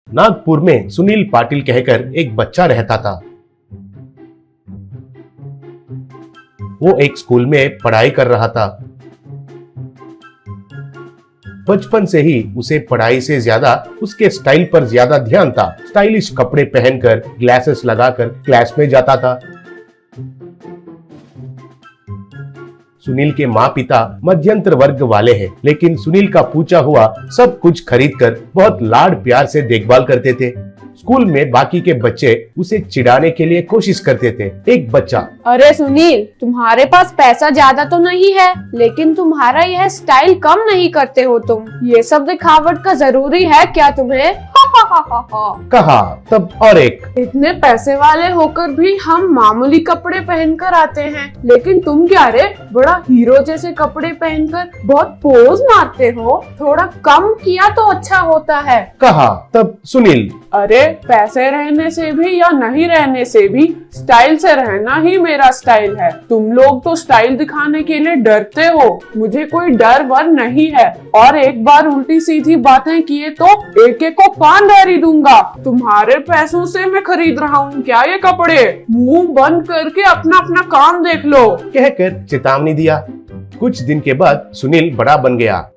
नागपुर में सुनील पाटिल कहकर एक बच्चा रहता था। वो एक स्कूल में पढ़ाई कर रहा था। बचपन से ही उसे पढ़ाई से ज्यादा उसके स्टाइल पर ज्यादा ध्यान था। स्टाइलिश कपड़े पहनकर, ग्लासेस लगाकर क्लास में जाता था। सुनील के माँ पिता मध्यंतर वर्ग वाले हैं, लेकिन सुनील का पूछा हुआ सब कुछ खरीदकर बहुत लाड प्यार से देखभाल करते थे। स्कूल में बाकी के बच्चे उसे चिढ़ाने के लिए कोशिश करते थे। एक बच्चा, अरे सुनील, तुम्हारे पास पैसा ज्यादा तो नहीं है, लेकिन तुम्हारा यह स्टाइल कम नहीं करते हो तुम। ये सब दिखावट का जरूरी है क्या तुम्हें? कहा। तब और एक, इतने पैसे वाले होकर भी हम मामूली कपड़े पहनकर आते हैं, लेकिन तुम क्या रे, बड़ा हीरो जैसे कपड़े पहनकर बहुत पोज मारते हो। थोड़ा कम किया तो अच्छा होता है। कहा। तब सुनील, अरे पैसे रहने से भी या नहीं रहने से भी स्टाइल से रहना ही मेरा स्टाइल है। तुम लोग तो स्टाइल दिखाने के लिए डरते हो, मुझे कोई डर वर नहीं है। और एक बार उल्टी सीधी बातें किए तो एक एक को पान डारी दूंगा। तुम्हारे पैसों से मैं खरीद रहा हूँ क्या ये कपड़े? मुंह बंद करके अपना अपना काम देख लो, कहकर चेतावनी दिया। कुछ दिन के बाद सुनील बड़ा बन गया।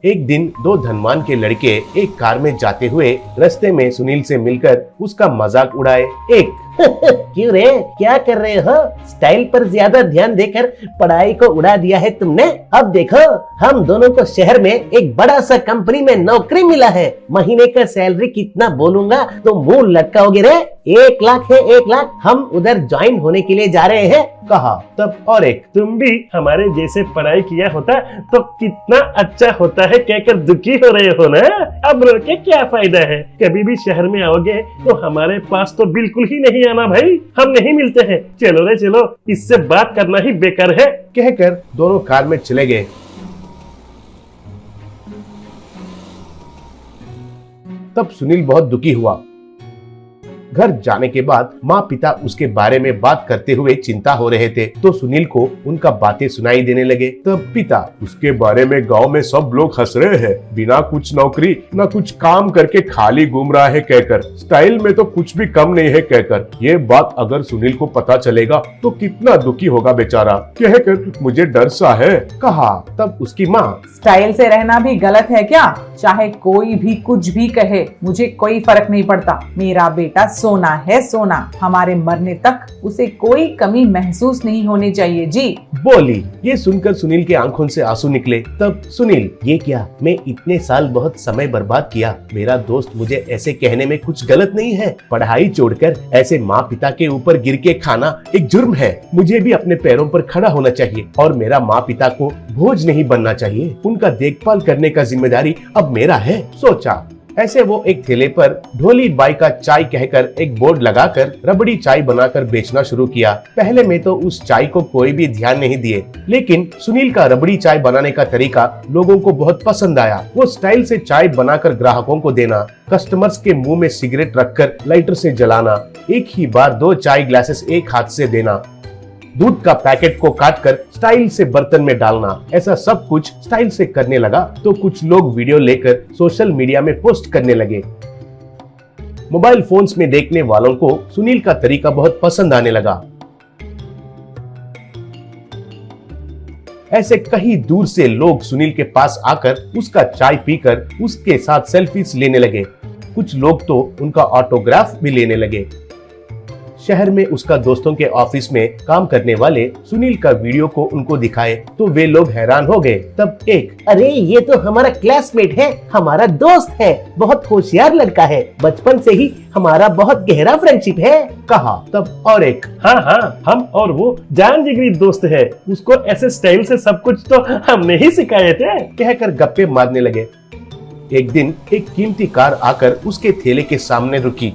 एक दिन दो धनवान के लड़के एक कार में जाते हुए रास्ते में सुनील से मिलकर उसका मजाक उड़ाए। एक, क्यों रे, क्या कर रहे हो? स्टाइल पर ज्यादा ध्यान देकर पढ़ाई को उड़ा दिया है तुमने। अब देखो, हम दोनों को शहर में एक बड़ा सा कंपनी में नौकरी मिला है। महीने का सैलरी कितना बोलूंगा तो मुंह लटकाओगे रे। 1 लाख है, 1 लाख। हम उधर ज्वाइन होने के लिए जा रहे हैं। कहा। तब और एक, तुम भी हमारे जैसे पढ़ाई किया होता तो कितना अच्छा होता है कहकर दुखी हो रहे हो ना। अब रो के क्या फायदा है? कभी भी शहर में आओगे तो हमारे पास तो बिल्कुल ही नहीं आना भाई, हम नहीं मिलते हैं। चलो रे चलो, इससे बात करना ही बेकार है। कहकर दोनों कार में चले गए। तब सुनील बहुत दुखी हुआ। घर जाने के बाद माँ पिता उसके बारे में बात करते हुए चिंता हो रहे थे, तो सुनील को उनका बातें सुनाई देने लगे। तब पिता, उसके बारे में गांव में सब लोग हंस रहे हैं, बिना कुछ नौकरी न कुछ काम करके खाली घूम रहा है कहकर, स्टाइल में तो कुछ भी कम नहीं है कहकर। ये बात अगर सुनील को पता चलेगा तो कितना दुखी होगा बेचारा, कहकर मुझे डर सा है। कहा। तब उसकी माँ, स्टाइल से रहना भी गलत है क्या? चाहे कोई भी कुछ भी कहे, मुझे कोई फर्क नहीं पड़ता। मेरा बेटा सोना है, सोना। हमारे मरने तक उसे कोई कमी महसूस नहीं होनी चाहिए जी, बोली। ये सुनकर सुनील के आंखों से आंसू निकले। तब सुनील, ये क्या, मैं इतने साल बहुत समय बर्बाद किया। मेरा दोस्त मुझे ऐसे कहने में कुछ गलत नहीं है। पढ़ाई छोड़कर ऐसे माँ पिता के ऊपर गिर के खाना एक जुर्म है। मुझे भी अपने पैरों पर खड़ा होना चाहिए और मेरा माँ पिता को बोझ नहीं बनना चाहिए। उनका देखभाल करने का जिम्मेदारी अब मेरा है, सोचा। ऐसे वो एक ठेले पर ढोली बाई का चाय कहकर एक बोर्ड लगाकर रबड़ी चाय बनाकर बेचना शुरू किया। पहले में तो उस चाय को कोई भी ध्यान नहीं दिए, लेकिन सुनील का रबड़ी चाय बनाने का तरीका लोगों को बहुत पसंद आया। वो स्टाइल से चाय बनाकर ग्राहकों को देना, कस्टमर्स के मुंह में सिगरेट रखकर लाइटर से जलाना, एक ही बार 2 चाय ग्लासेस एक हाथ से देना, दूध का पैकेट को काटकर स्टाइल से बर्तन में डालना, ऐसा सब कुछ स्टाइल से करने लगा। तो कुछ लोग वीडियो लेकर सोशल मीडिया में पोस्ट करने लगे। मोबाइल फोन्स में देखने वालों को सुनील का तरीका बहुत पसंद आने लगा। ऐसे कहीं दूर से लोग सुनील के पास आकर उसका चाय पीकर उसके साथ सेल्फीज लेने लगे। कुछ लोग तो उनका ऑटोग्राफ भी लेने लगे। शहर में उसका दोस्तों के ऑफिस में काम करने वाले सुनील का वीडियो को उनको दिखाए तो वे लोग हैरान हो गए। तब एक, अरे ये तो हमारा क्लासमेट है, हमारा दोस्त है, बहुत होशियार लड़का है, बचपन से ही हमारा बहुत गहरा फ्रेंडशिप है। कहा। तब और एक, हाँ, हम और वो जान जिगरी दोस्त है, उसको ऐसे स्टाइल से सब कुछ तो हमने ही सिखाए थे, कहकर गप्पे मारने लगे। एक दिन एक कीमती कार आकर उसके ठेले के सामने रुकी।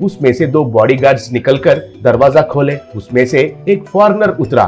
उसमें से 2 बॉडीगार्ड्स निकलकर दरवाजा खोले। उसमें से एक फॉरेनर उतरा।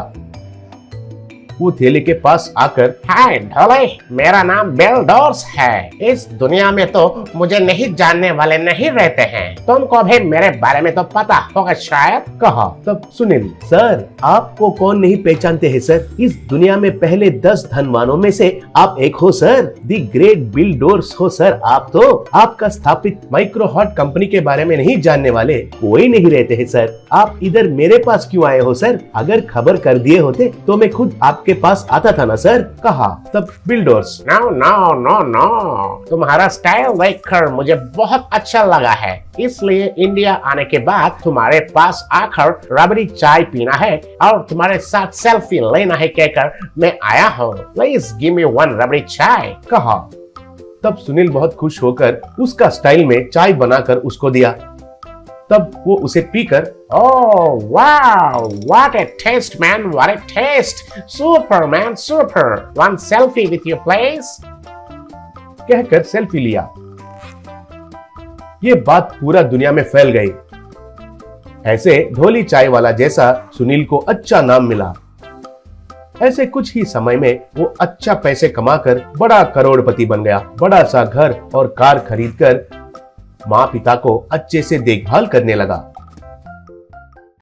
वो थैले के पास आकर, हाय ढोले, मेरा नाम बेल डोर्स है। इस दुनिया में तो मुझे नहीं जानने वाले नहीं रहते हैं। तुमको भी मेरे बारे में तो पता होगा शायद। कहा। तब सुनील, सर आपको कौन नहीं पहचानते हैं सर, इस दुनिया में पहले 10 धनवानों में से आप एक हो sir, the great bill doors हो सर आप तो। आपका स्थापित माइक्रोहॉट कंपनी के बारे में नहीं जानने वाले कोई नहीं रहते हैं सर। आप इधर मेरे पास क्यों आए हो सर? अगर खबर कर दिए होते तो मैं खुद आपके पास आता था ना सर। कहा। तब बिल डोर्स, नो नो नो नो, तुम्हारा स्टाइल देखकर मुझे बहुत अच्छा लगा है, इसलिए इंडिया आने के बाद तुम्हारे पास आकर रबड़ी चाय पीना है और तुम्हारे साथ सेल्फी लेना है कहकर मैं आया हूँ। प्लीज गिव मी 1 रबड़ी चाय। कहा। तब सुनील बहुत खुश होकर उसका स्टाइल में चाय बनाकर उसको दिया। तब वो उसे पीकर, Oh wow, what a taste man, what a taste, super man, super, one selfie with you please। कहकर सेल्फी लिया। ये बात पूरा दुनिया में फैल गई। ऐसे ढोली चाय वाला जैसा सुनील को अच्छा नाम मिला। ऐसे कुछ ही समय में वो अच्छा पैसे कमाकर बड़ा करोड़पति बन गया। बड़ा सा घर और कार खरीदकर माँ पिता को अच्छे से देखभाल करने लगा।